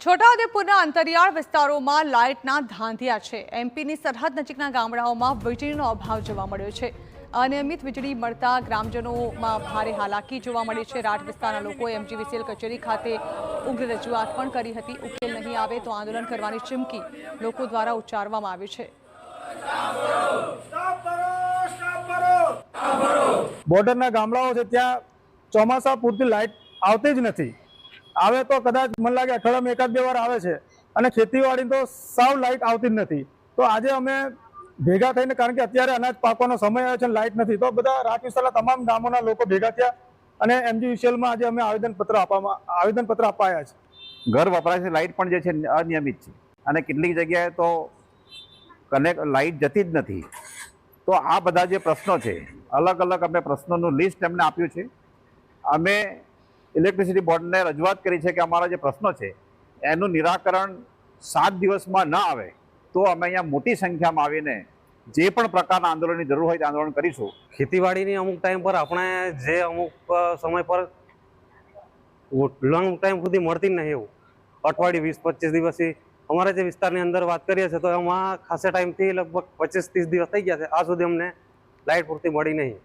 છોટાઉદેપુરના અંતરિયાળ વિસ્તારોમાં લાઇટના ધાંધિયા છે। એમપીની સરહદ નજીકના ગામડાઓમાં વીજળીનો અભાવ જોવા મળ્યો છે। અનિયમિત વીજળી મળતા ગ્રામજનોમાં ભારે હાલાકી જોવા મળી છે। રાઠ વિસ્તારના લોકોએ એમજીવીસીએલ કચેરી ખાતે ઉગ્ર રજૂઆત પણ કરી હતી। ઉકેલ નહીં આવે તો આંદોલન કરવાની ચીમકી લોકો દ્વારા ઉચ્ચારવામાં આવી છે। બોર્ડરના ગામડાઓ છે ત્યાં ચોમાસા પૂરતી લાઇટ આવતી જ નથી। આવે તો કદાચ મને લાગે અઠવાડિયામાં એકાદ બે વાર આવે છે અને ખેતીવાડી તો સાવ લાઇટ આવતી જ નથી। તો આજે અમે ભેગા થઈને, કારણ કે અત્યારે અનાજ પાકવાનો સમય આવ્યો છે, લાઇટ નથી, તો બધા રાઠ વિસ્તારના તમામ ગામોના લોકો ભેગા થયા અને એમજીવીસીએલમાં આજે અમે આવેદનપત્ર આપવા આવ્યા છે। ઘર વપરાશની લાઇટ પણ જે છે અનિયમિત છે અને કેટલીક જગ્યાએ તો લાઇટ જતી જ નથી। તો આ બધા જે પ્રશ્નો છે, અલગ અલગ અમે પ્રશ્નોનું લિસ્ટ એમને આપ્યું છે। અમે ઇલેક્ટ્રિસિટી બોર્ડને રજૂઆત કરી છે કે અમારા જે પ્રશ્નો છે એનું નિરાકરણ 7 દિવસમાં ન આવે તો અમે અહીંયા મોટી સંખ્યામાં આવીને જે પણ પ્રકારના આંદોલનની જરૂર હોય તે આંદોલન કરીશું। ખેતીવાડીની અમુક ટાઈમ પર આપણે જે અમુક સમય પર લોંગ ટાઈમ સુધી મળતી જ નહીં, એવું અઠવાડિયું 20-25 દિવસથી અમારા જે વિસ્તારની અંદર વાત કરીએ છીએ તો એમાં ખાસા ટાઈમથી લગભગ 25-30 દિવસ થઈ ગયા છે, આ સુધી અમને લાઇટ પૂરતી મળી નહીં।